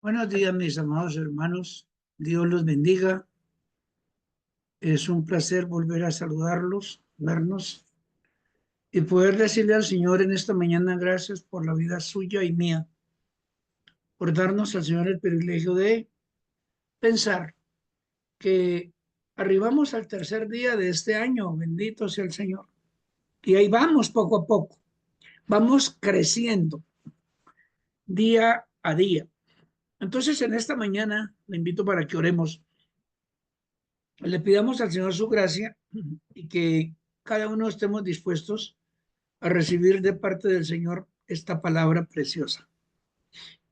Buenos días, mis amados hermanos. Dios los bendiga. Es un placer volver a saludarlos, vernos y poder decirle al Señor en esta mañana gracias por la vida suya y mía, por darnos al Señor el privilegio de pensar que arribamos al tercer día de este año. Bendito sea el Señor. Y ahí vamos poco a poco. Vamos creciendo día a día. Entonces, en esta mañana le invito para que oremos. Le pidamos al Señor su gracia y que cada uno estemos dispuestos a recibir de parte del Señor esta palabra preciosa.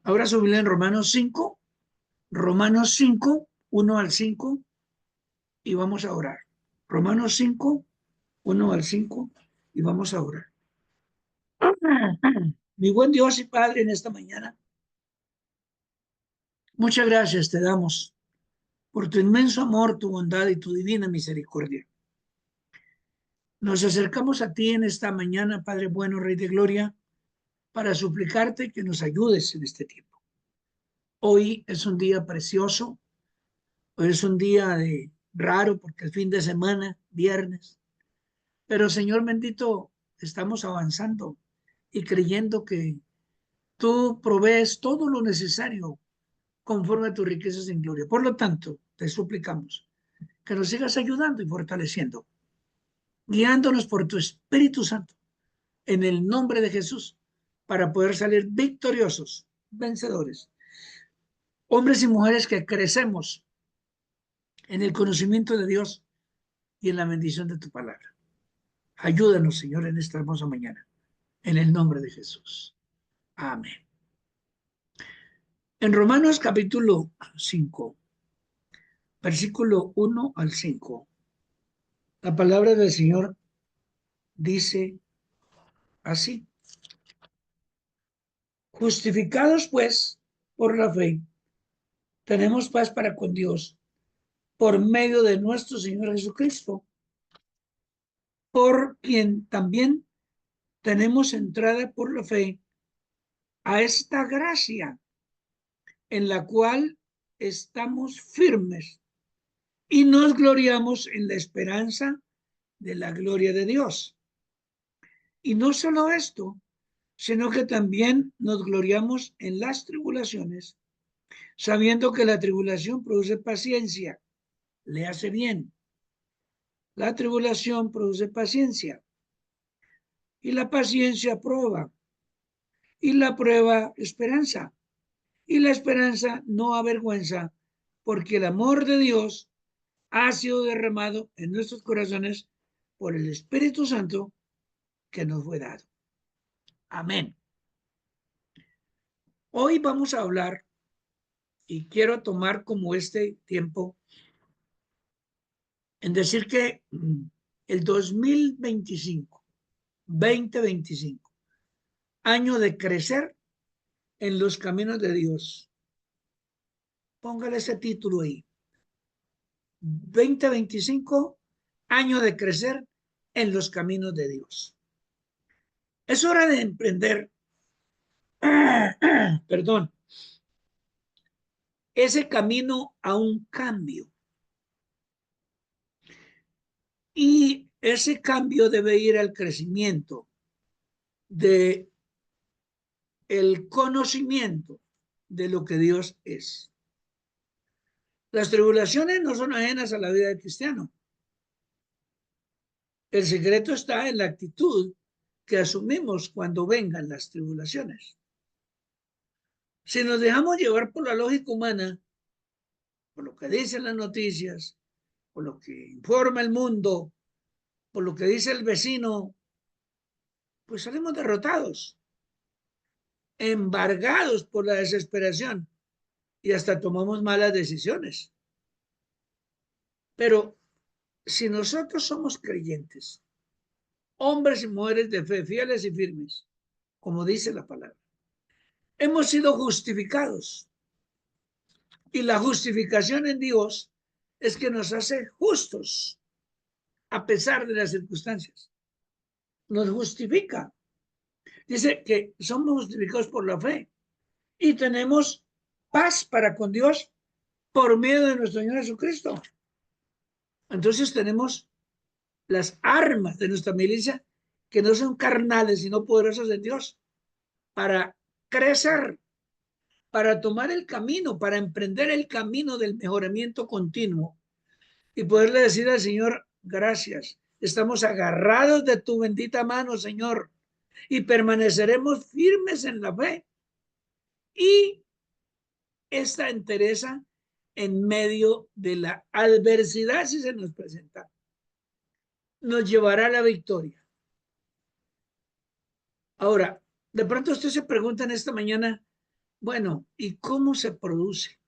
Ahora su Biblia en Romanos 5, 1 al 5, y vamos a orar. Romanos 5, 1 al 5, y vamos a orar. Mi buen Dios y Padre, en esta mañana, muchas gracias te damos por tu inmenso amor, tu bondad y tu divina misericordia. Nos acercamos a ti en esta mañana, Padre bueno, Rey de Gloria, para suplicarte que nos ayudes en este tiempo. Hoy es un día precioso, hoy es un día raro porque el fin de semana, viernes, pero Señor bendito, estamos avanzando y creyendo que tú provees todo lo necesario conforme a tus riquezas en gloria. Por lo tanto, te suplicamos que nos sigas ayudando y fortaleciendo, guiándonos por tu Espíritu Santo, en el nombre de Jesús, para poder salir victoriosos, vencedores, hombres y mujeres que crecemos en el conocimiento de Dios y en la bendición de tu palabra. Ayúdanos, Señor, en esta hermosa mañana, en el nombre de Jesús. Amén. En Romanos capítulo 5, versículo 1 al 5, la palabra del Señor dice así: justificados pues por la fe, tenemos paz para con Dios por medio de nuestro Señor Jesucristo, por quien también tenemos entrada por la fe a esta gracia en la cual estamos firmes y nos gloriamos en la esperanza de la gloria de Dios. Y no solo esto, sino que también nos gloriamos en las tribulaciones, sabiendo que la tribulación produce paciencia, le hace bien. La tribulación produce paciencia y la paciencia prueba y la prueba esperanza y la esperanza no avergüenza, porque el amor de Dios ha sido derramado en nuestros corazones por el Espíritu Santo que nos fue dado. Amén. Hoy vamos a hablar y quiero tomar como este tiempo en decir que el 2025, año de crecer en los caminos de Dios. Póngale ese título ahí. 2025, año de crecer en los caminos de Dios. Es hora de emprender, perdón, ese camino a un cambio. Y ese cambio debe ir al crecimiento de el conocimiento de lo que Dios es. Las tribulaciones no son ajenas a la vida del cristiano. El secreto está en la actitud que asumimos cuando vengan las tribulaciones. Si nos dejamos llevar por la lógica humana, por lo que dicen las noticias, por lo que informa el mundo, por lo que dice el vecino, pues salimos derrotados, embargados por la desesperación y hasta tomamos malas decisiones. Pero si nosotros somos creyentes, hombres y mujeres de fe, fieles y firmes, como dice la palabra, hemos sido justificados. Y la justificación en Dios es que nos hace justos a pesar de las circunstancias. Nos justifica. Dice que somos justificados por la fe y tenemos paz para con Dios por medio de nuestro Señor Jesucristo. Entonces tenemos las armas de nuestra milicia que no son carnales, sino poderosas de Dios para crecer, para tomar el camino, para emprender el camino del mejoramiento continuo y poderle decir al Señor, gracias, estamos agarrados de tu bendita mano, Señor, y permaneceremos firmes en la fe y esta entereza en medio de la adversidad, si se nos presenta, nos llevará a la victoria. Ahora, de pronto usted se pregunta en esta mañana, bueno, ¿y cómo se produce?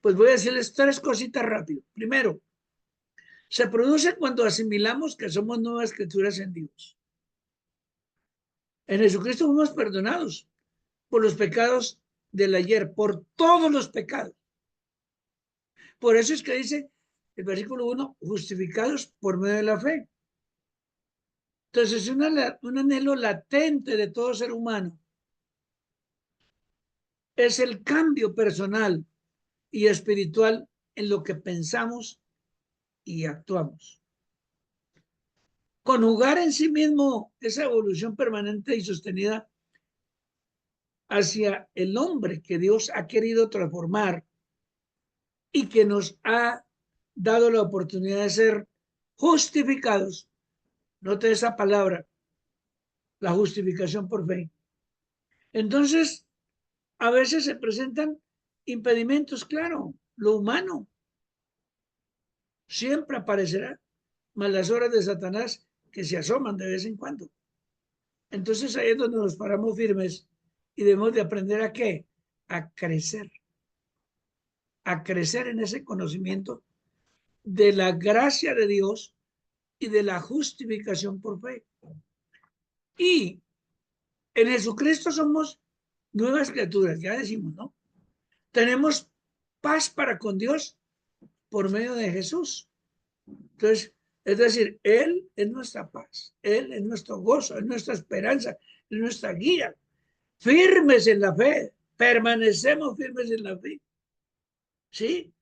Pues voy a decirles tres cositas rápido. Primero, se produce cuando asimilamos que somos nuevas criaturas en Dios. En Jesucristo fuimos perdonados por los pecados del ayer, por todos los pecados. Por eso es que dice el versículo 1, justificados por medio de la fe. Entonces, un anhelo latente de todo ser humano es el cambio personal y espiritual en lo que pensamos y actuamos. Conjugar en sí mismo esa evolución permanente y sostenida hacia el hombre que Dios ha querido transformar y que nos ha dado la oportunidad de ser justificados. Note esa palabra, la justificación por fe. Entonces, a veces se presentan impedimentos, claro, lo humano siempre aparecerá, más las obras de Satanás que se asoman de vez en cuando. Entonces ahí es donde nos paramos firmes y debemos de aprender a qué, a crecer en ese conocimiento de la gracia de Dios y de la justificación por fe. Y en Jesucristo somos nuevas criaturas, ya decimos, ¿no? Tenemos paz para con Dios por medio de Jesús. Entonces, es decir, Él es nuestra paz, Él es nuestro gozo, es nuestra esperanza, es nuestra guía. Firmes en la fe, permanecemos firmes en la fe. ¿Sí?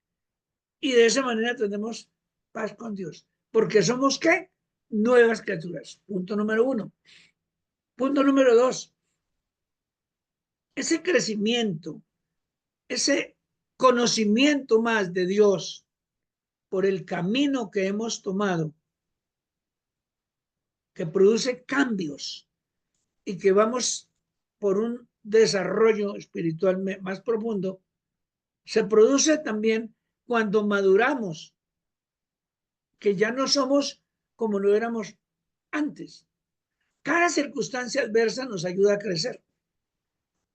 Y de esa manera tenemos paz con Dios. Porque somos, ¿qué? Nuevas criaturas. Punto número 1. Punto número 2. Ese crecimiento, ese conocimiento más de Dios por el camino que hemos tomado, que produce cambios y que vamos por un desarrollo espiritual más profundo, se produce también cuando maduramos, que ya no somos como lo éramos antes. Cada circunstancia adversa nos ayuda a crecer.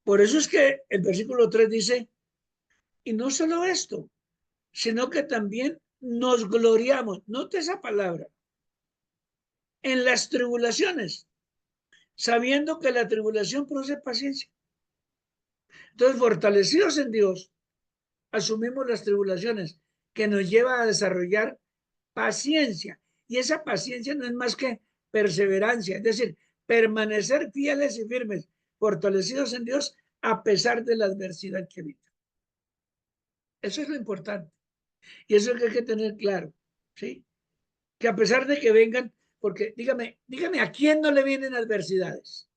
Por eso es que el versículo 3 dice, y no solo esto, sino que también nos gloriamos, note esa palabra, en las tribulaciones, sabiendo que la tribulación produce paciencia. Entonces, fortalecidos en Dios, asumimos las tribulaciones que nos lleva a desarrollar paciencia. Y esa paciencia no es más que perseverancia, es decir, permanecer fieles y firmes, fortalecidos en Dios a pesar de la adversidad que vive. Eso es lo importante. Y eso es lo que hay que tener claro, ¿sí? Que a pesar de que vengan, porque dígame, ¿a quién no le vienen adversidades?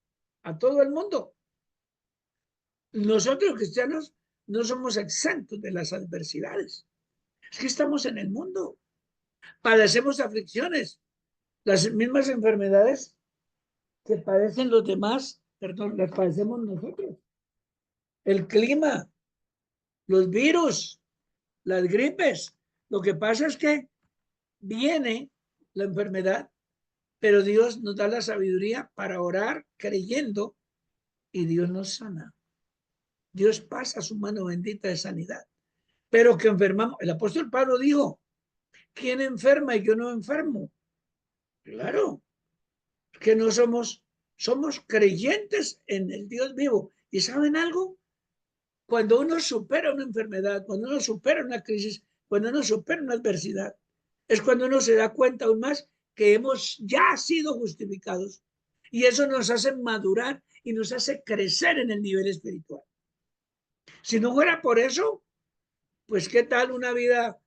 A todo el mundo. Nosotros cristianos no somos exentos de las adversidades. Es que estamos en el mundo. Padecemos aflicciones. Las mismas enfermedades que padecen los demás, perdón, las padecemos nosotros. El clima, los virus, las gripes. Lo que pasa es que viene la enfermedad, pero Dios nos da la sabiduría para orar creyendo y Dios nos sana. Dios pasa su mano bendita de sanidad. Pero que enfermamos. El apóstol Pablo dijo, ¿quién enferma y yo no enfermo? Claro, que no somos creyentes en el Dios vivo. ¿Y saben algo? Cuando uno supera una enfermedad, cuando uno supera una crisis, cuando uno supera una adversidad, es cuando uno se da cuenta aún más que hemos ya sido justificados. Y eso nos hace madurar y nos hace crecer en el nivel espiritual. Si no fuera por eso, pues qué tal una vida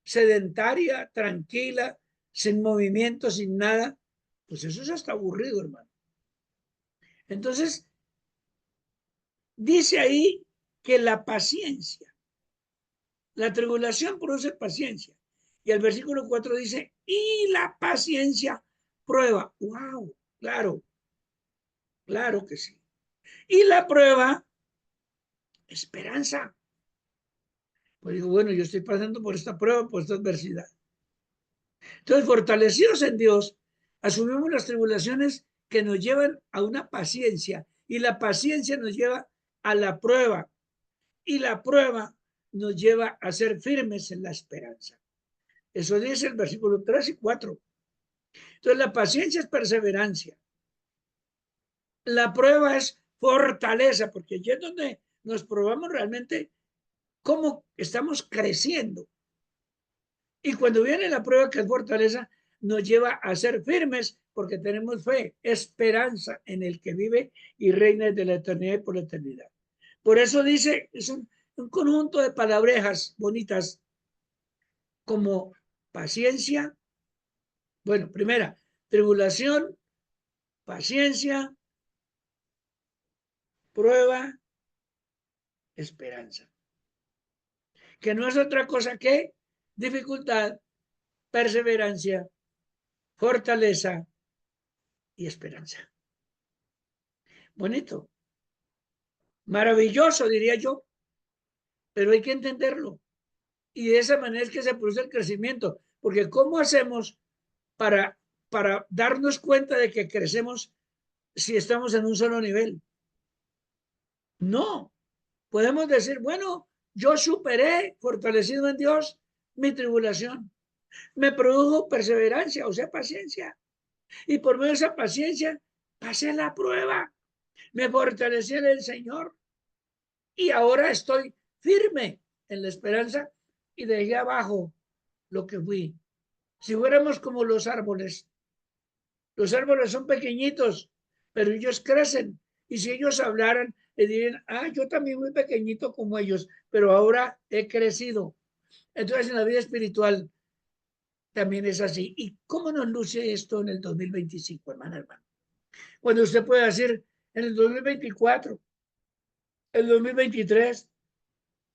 sedentaria, tranquila, sin movimiento, sin nada. Pues eso es hasta aburrido, hermano. Entonces, dice ahí que la paciencia, la tribulación produce paciencia. Y el versículo 4 dice, y la paciencia prueba. ¡Wow! Claro, claro que sí. Y la prueba, esperanza. Pues digo, bueno, yo estoy pasando por esta prueba, por esta adversidad. Entonces, fortalecidos en Dios, asumimos las tribulaciones que nos llevan a una paciencia. Y la paciencia nos lleva a la prueba. Y la prueba nos lleva a ser firmes en la esperanza. Eso dice el versículo 3 y 4. Entonces, la paciencia es perseverancia. La prueba es fortaleza, porque allí es donde nos probamos realmente cómo estamos creciendo. Y cuando viene la prueba, que es fortaleza, nos lleva a ser firmes porque tenemos fe, esperanza en el que vive y reina desde la eternidad y por la eternidad. Por eso dice, es un conjunto de palabrejas bonitas como paciencia. Bueno, primera, tribulación, paciencia, prueba, esperanza. Que no es otra cosa que dificultad, perseverancia, fortaleza y esperanza. Bonito, maravilloso, diría yo, pero hay que entenderlo. Y de esa manera es que se produce el crecimiento. Porque ¿cómo hacemos para, para darnos cuenta de que crecemos si estamos en un solo nivel? No. Podemos decir, bueno, yo superé, fortalecido en Dios, mi tribulación. Me produjo perseverancia, o sea, paciencia. Y por medio de esa paciencia, pasé la prueba. Me fortalecí en el Señor. Y ahora estoy firme en la esperanza y dejé abajo lo que fui. Si fuéramos como los árboles son pequeñitos, pero ellos crecen. Y si ellos hablaran, le dirían, ah, yo también muy pequeñito como ellos, pero ahora he crecido. Entonces, en la vida espiritual también es así. ¿Y cómo nos luce esto en el 2025, hermano? Cuando usted puede decir, en el 2024, el 2023,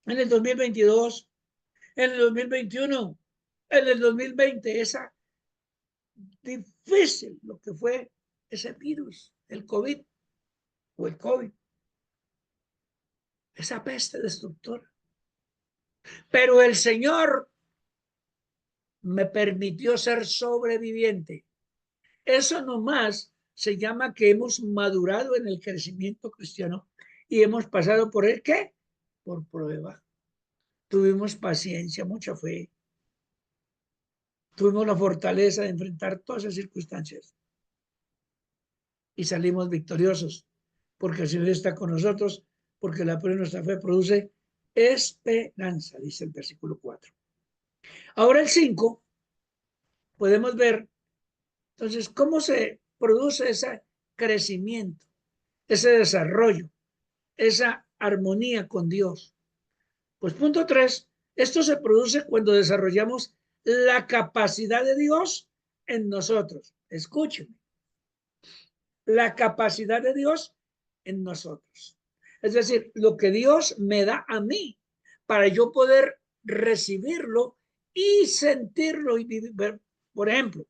en el 2022, en el 2021, en el 2020, esa difícil lo que fue ese virus, el COVID o el COVID, esa peste destructora. Pero el Señor me permitió ser sobreviviente. Eso nomás se llama que hemos madurado en el crecimiento cristiano y hemos pasado por el ¿qué? Por prueba. Tuvimos paciencia, mucha fe. Tuvimos la fortaleza de enfrentar todas esas circunstancias y salimos victoriosos porque el Señor está con nosotros, porque la prueba de nuestra fe produce esperanza, dice el versículo 4. Ahora el 5, podemos ver entonces cómo se produce ese crecimiento, ese desarrollo, esa armonía con Dios. Pues punto 3, esto se produce cuando desarrollamos la capacidad de Dios en nosotros. Escúcheme, la capacidad de Dios en nosotros. Es decir, lo que Dios me da a mí para yo poder recibirlo y sentirlo y vivir. Por ejemplo,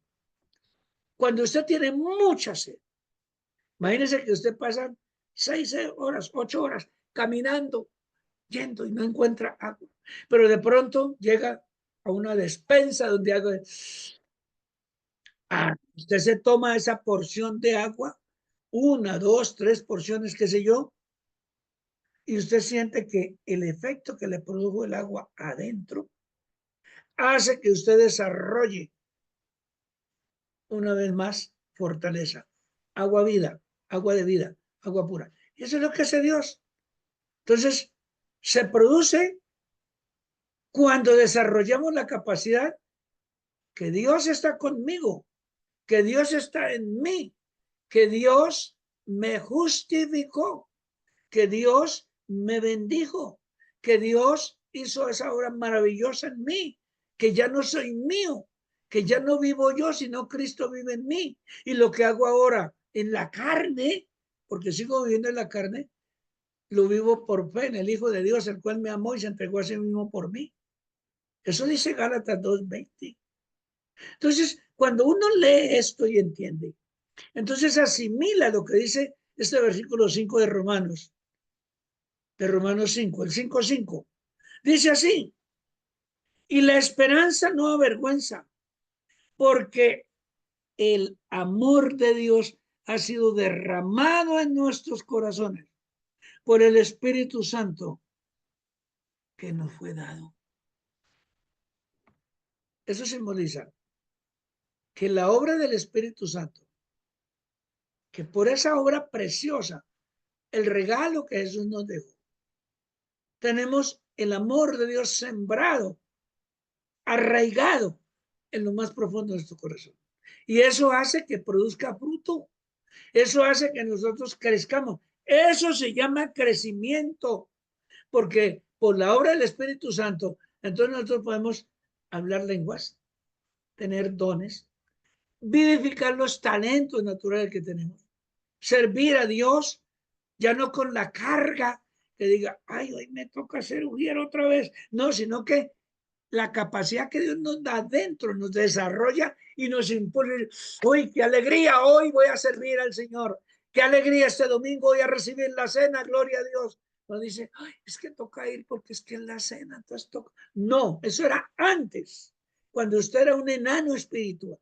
cuando usted tiene mucha sed, imagínese que usted pasa 6 horas, 8 horas caminando, yendo y no encuentra agua, pero de pronto llega a una despensa donde agua. Usted se toma esa porción de agua, 1, 2, 3 porciones, qué sé yo, y usted siente que el efecto que le produjo el agua adentro hace que usted desarrolle una vez más fortaleza. Agua vida, agua de vida, agua pura. Y eso es lo que hace Dios. Entonces, se produce cuando desarrollamos la capacidad que Dios está conmigo, que Dios está en mí, que Dios me justificó, que Dios me bendijo, que Dios hizo esa obra maravillosa en mí, que ya no soy mío, que ya no vivo yo, sino Cristo vive en mí. Y lo que hago ahora en la carne, porque sigo viviendo en la carne, lo vivo por fe en el Hijo de Dios, el cual me amó y se entregó a sí mismo por mí. Eso dice Gálatas 2:20. Entonces, cuando uno lee esto y entiende, entonces asimila lo que dice este versículo 5 de Romanos 5, el 5:5. Dice así: y la esperanza no avergüenza, porque el amor de Dios ha sido derramado en nuestros corazones por el Espíritu Santo que nos fue dado. Eso simboliza que la obra del Espíritu Santo, que por esa obra preciosa, el regalo que Jesús nos dejó, tenemos el amor de Dios sembrado, arraigado en lo más profundo de nuestro corazón. Y eso hace que produzca fruto. Eso hace que nosotros crezcamos. Eso se llama crecimiento, porque por la obra del Espíritu Santo, entonces nosotros podemos hablar lenguas, tener dones, vivificar los talentos naturales que tenemos, servir a Dios, ya no con la carga que diga, ay, hoy me toca ser ujier otra vez. No, sino que la capacidad que Dios nos da dentro nos desarrolla y nos impone. Uy, qué alegría, hoy voy a servir al Señor. Qué alegría, este domingo voy a recibir la cena, gloria a Dios. No dice, ay, es que toca ir porque es que es la cena, entonces toca. No, eso era antes, cuando usted era un enano espiritual.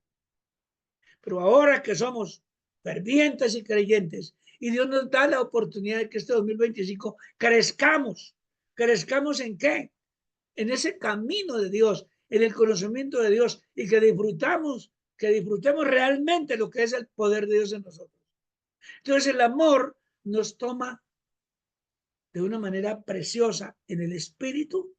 Pero ahora que somos fervientes y creyentes, y Dios nos da la oportunidad de que este 2025 crezcamos. ¿Crezcamos en qué? En ese camino de Dios, en el conocimiento de Dios, y que disfrutemos realmente lo que es el poder de Dios en nosotros. Entonces el amor nos toma de una manera preciosa en el espíritu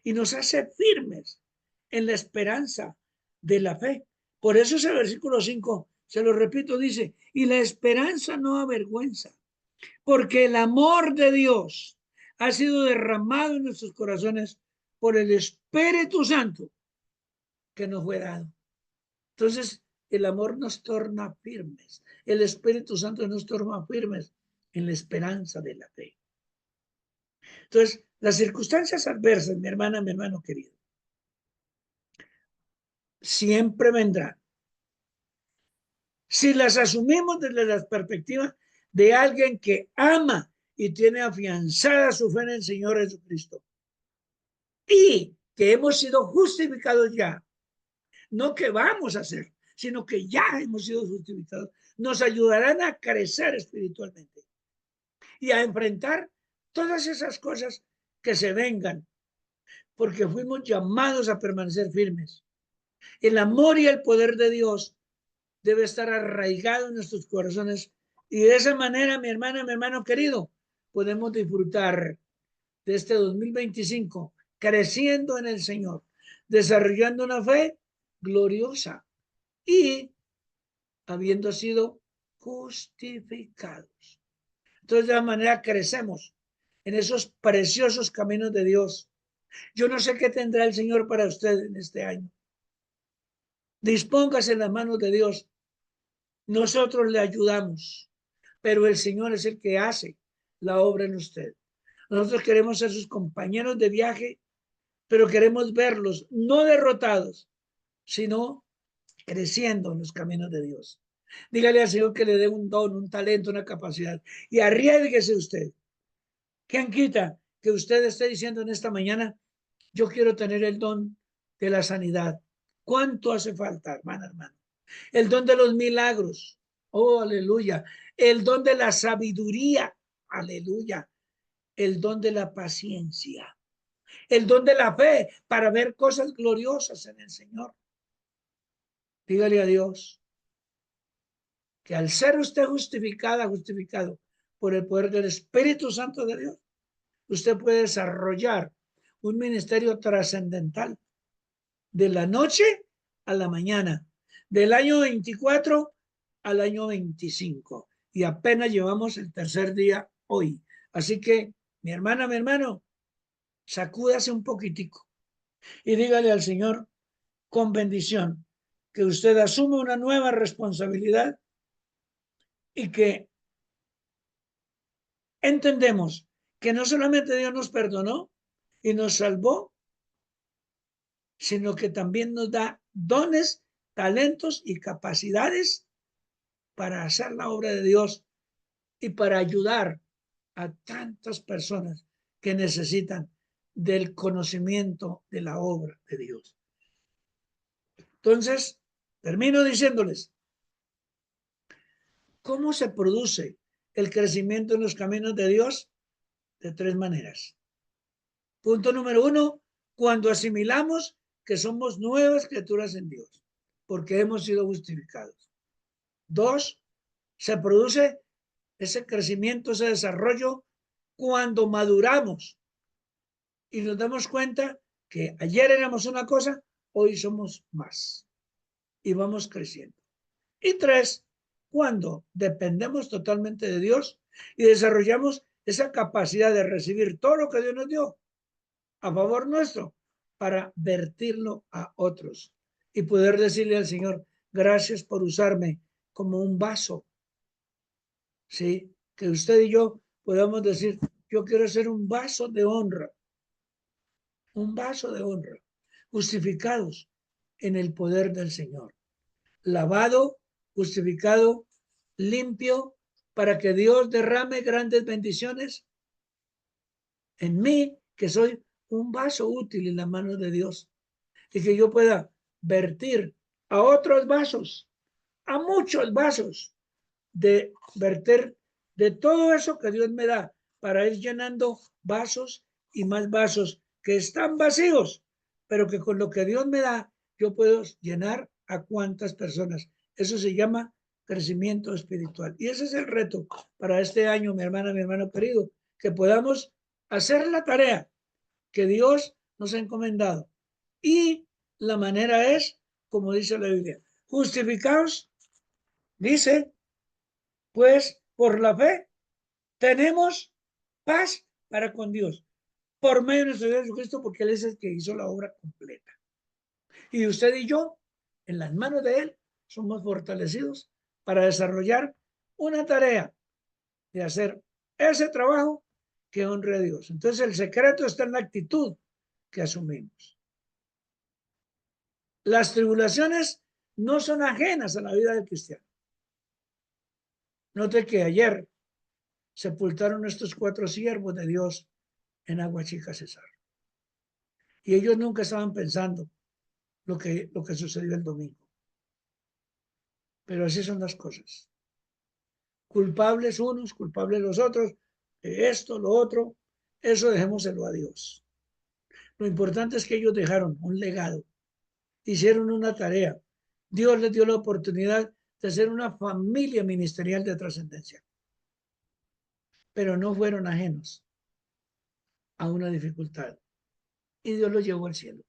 y nos hace firmes en la esperanza de la fe. Por eso ese versículo 5, se lo repito, dice, y la esperanza no avergüenza, porque el amor de Dios ha sido derramado en nuestros corazones por el Espíritu Santo que nos fue dado. Entonces, el amor nos torna firmes, el Espíritu Santo nos torna firmes en la esperanza de la fe. Entonces, las circunstancias adversas, mi hermana, mi hermano querido, siempre vendrán. Si las asumimos desde la perspectiva de alguien que ama y tiene afianzada su fe en el Señor Jesucristo y que hemos sido justificados ya, no que vamos a ser, sino que ya hemos sido justificados, nos ayudarán a crecer espiritualmente y a enfrentar todas esas cosas que se vengan, porque fuimos llamados a permanecer firmes. El amor y el poder de Dios debe estar arraigado en nuestros corazones y de esa manera, mi hermana, mi hermano querido, podemos disfrutar de este 2025 creciendo en el Señor, desarrollando una fe gloriosa y habiendo sido justificados. Entonces, de la manera crecemos en esos preciosos caminos de Dios. Yo no sé qué tendrá el Señor para usted en este año. Dispóngase en las manos de Dios. Nosotros le ayudamos, pero el Señor es el que hace la obra en usted. Nosotros queremos ser sus compañeros de viaje, pero queremos verlos no derrotados, sino creciendo en los caminos de Dios. Dígale al Señor que le dé un don, un talento, una capacidad y arriésguese usted. ¿Quién quita que usted esté diciendo en esta mañana, yo quiero tener el don de la sanidad? ¿Cuánto hace falta, hermana, hermano? El don de los milagros. Oh, aleluya. El don de la sabiduría. Aleluya. El don de la paciencia. El don de la fe para ver cosas gloriosas en el Señor. Dígale a Dios que al ser usted justificado por el poder del Espíritu Santo de Dios, usted puede desarrollar un ministerio trascendental de la noche a la mañana, del año 24 al año 25. Y apenas llevamos el tercer día hoy. Así que, mi hermana, mi hermano, Sacúdase un poquitico y dígale al Señor con bendición que usted asume una nueva responsabilidad y que entendemos que no solamente Dios nos perdonó y nos salvó, sino que también nos da dones, talentos y capacidades para hacer la obra de Dios y para ayudar a tantas personas que necesitan del conocimiento de la obra de Dios. Entonces, termino diciéndoles, ¿cómo se produce el crecimiento en los caminos de Dios? De tres maneras. Punto número uno, cuando asimilamos que somos nuevas criaturas en Dios, porque hemos sido justificados. Dos, se produce ese crecimiento, ese desarrollo, cuando maduramos y nos damos cuenta que ayer éramos una cosa, hoy somos más y vamos creciendo. Y tres, cuando dependemos totalmente de Dios y desarrollamos esa capacidad de recibir todo lo que Dios nos dio a favor nuestro para vertirlo a otros y poder decirle al Señor, gracias por usarme como un vaso. Sí, que usted y yo podamos decir, yo quiero ser un vaso de honra, justificados en el poder del Señor, lavado, justificado, limpio, para que Dios derrame grandes bendiciones en mí, que soy un vaso útil en las manos de Dios, y que yo pueda vertir a otros vasos, a muchos vasos, de verter de todo eso que Dios me da para ir llenando vasos y más vasos que están vacíos, pero que con lo que Dios me da yo puedo llenar a cuantas personas. Eso se llama crecimiento espiritual. Y ese es el reto para este año, mi hermana, mi hermano querido, que podamos hacer la tarea que Dios nos ha encomendado. Y la manera es, como dice la Biblia, justificados, dice, pues por la fe tenemos paz para con Dios, por medio de nuestro Señor Jesucristo, porque Él es el que hizo la obra completa. Y usted y yo, en las manos de Él, somos fortalecidos para desarrollar una tarea de hacer ese trabajo que honre a Dios. Entonces el secreto está en la actitud que asumimos. Las tribulaciones no son ajenas a la vida del cristiano. Note que ayer sepultaron estos 4 siervos de Dios en Agua Chica, Cesar. Y ellos nunca estaban pensando lo que sucedió el domingo. Pero así son las cosas. Culpables unos, culpables los otros, esto, lo otro, eso dejémoselo a Dios. Lo importante es que ellos dejaron un legado, hicieron una tarea. Dios les dio la oportunidad de ser una familia ministerial de trascendencia. Pero no fueron ajenos a una dificultad. Y Dios los llevó al cielo.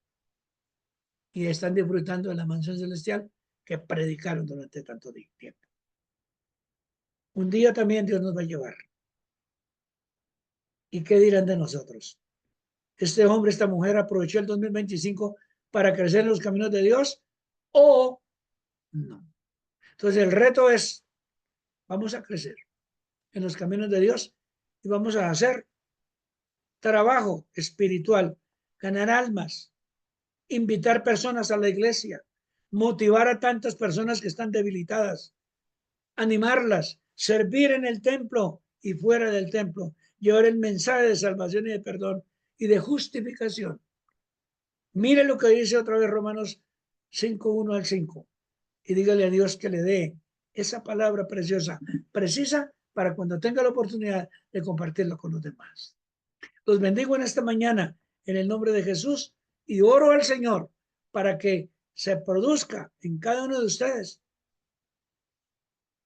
Y están disfrutando de la mansión celestial que predicaron durante tanto tiempo. Un día también Dios nos va a llevar. ¿Y qué dirán de nosotros? ¿Este hombre, esta mujer aprovechó el 2025 para crecer en los caminos de Dios o no? Entonces el reto es, vamos a crecer en los caminos de Dios y vamos a hacer trabajo espiritual, ganar almas, invitar personas a la iglesia, motivar a tantas personas que están debilitadas, animarlas, servir en el templo y fuera del templo, llevar el mensaje de salvación y de perdón y de justificación. Mire lo que dice otra vez Romanos 5, 1 al 5 y dígale a Dios que le dé esa palabra preciosa, precisa para cuando tenga la oportunidad de compartirlo con los demás. Los bendigo en esta mañana en el nombre de Jesús y oro al Señor para que se produzca en cada uno de ustedes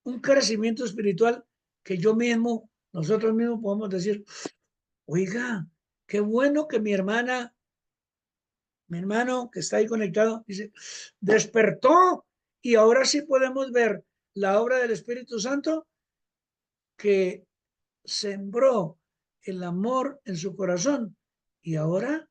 un crecimiento espiritual que nosotros mismos podemos decir, oiga, qué bueno que mi hermano que está ahí conectado, dice, despertó y ahora sí podemos ver la obra del Espíritu Santo que sembró el amor en su corazón Y ahora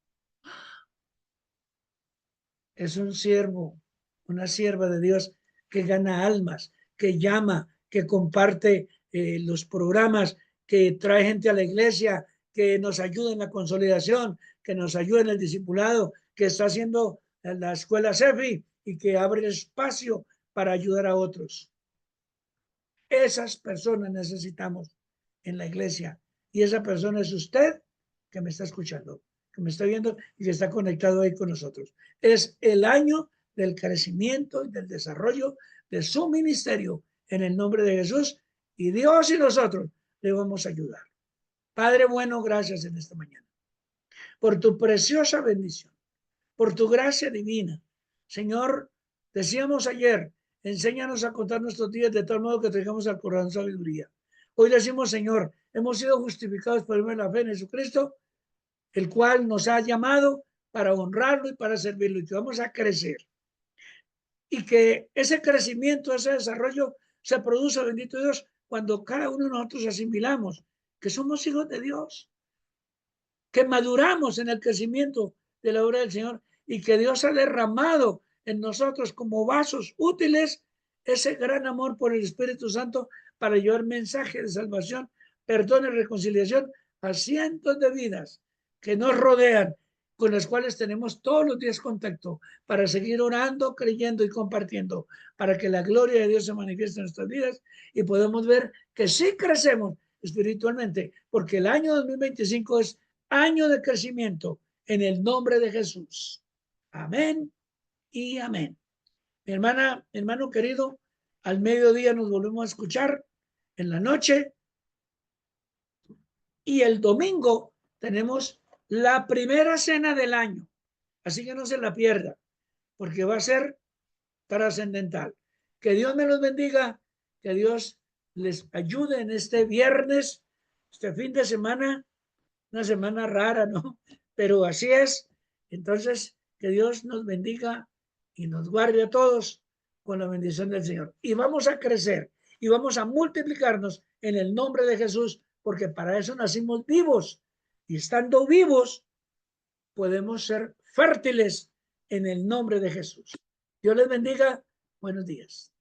es un siervo, una sierva de Dios que gana almas, que llama, que comparte los programas, que trae gente a la iglesia, que nos ayuda en la consolidación, que nos ayuda en el discipulado, que está haciendo la escuela CEFI y que abre espacio para ayudar a otros. Esas personas necesitamos en la iglesia. Y esa persona es usted que me está escuchando, que me está viendo y que está conectado ahí con nosotros. Es el año del crecimiento y del desarrollo de su ministerio en el nombre de Jesús. Y Dios y nosotros le vamos a ayudar. Padre bueno, gracias en esta mañana por tu preciosa bendición, por tu gracia divina. Señor, decíamos ayer, enséñanos a contar nuestros días de tal modo que tengamos al corazón sabiduría. Hoy decimos, Señor, hemos sido justificados por la fe en Jesucristo, el cual nos ha llamado para honrarlo y para servirlo, y que vamos a crecer. Y que ese crecimiento, ese desarrollo se produce, bendito Dios, cuando cada uno de nosotros asimilamos que somos hijos de Dios, que maduramos en el crecimiento de la obra del Señor y que Dios ha derramado en nosotros como vasos útiles ese gran amor por el Espíritu Santo para llevar mensaje de salvación, perdón y reconciliación a cientos de vidas que nos rodean, con las cuales tenemos todos los días contacto para seguir orando, creyendo y compartiendo, para que la gloria de Dios se manifieste en nuestras vidas y podemos ver que sí crecemos espiritualmente, porque el año 2025 es año de crecimiento en el nombre de Jesús. Amén y amén. Mi hermana, hermano querido, al mediodía nos volvemos a escuchar en la noche y el domingo tenemos la primera cena del año. Así que no se la pierda, porque va a ser trascendental. Que Dios me los bendiga, que Dios les ayude en este viernes, este fin de semana, una semana rara, ¿no? Pero así es. Entonces, que Dios nos bendiga y nos guarde a todos con la bendición del Señor. Y vamos a crecer y vamos a multiplicarnos en el nombre de Jesús, porque para eso nacimos vivos. Y estando vivos, podemos ser fértiles en el nombre de Jesús. Dios les bendiga. Buenos días.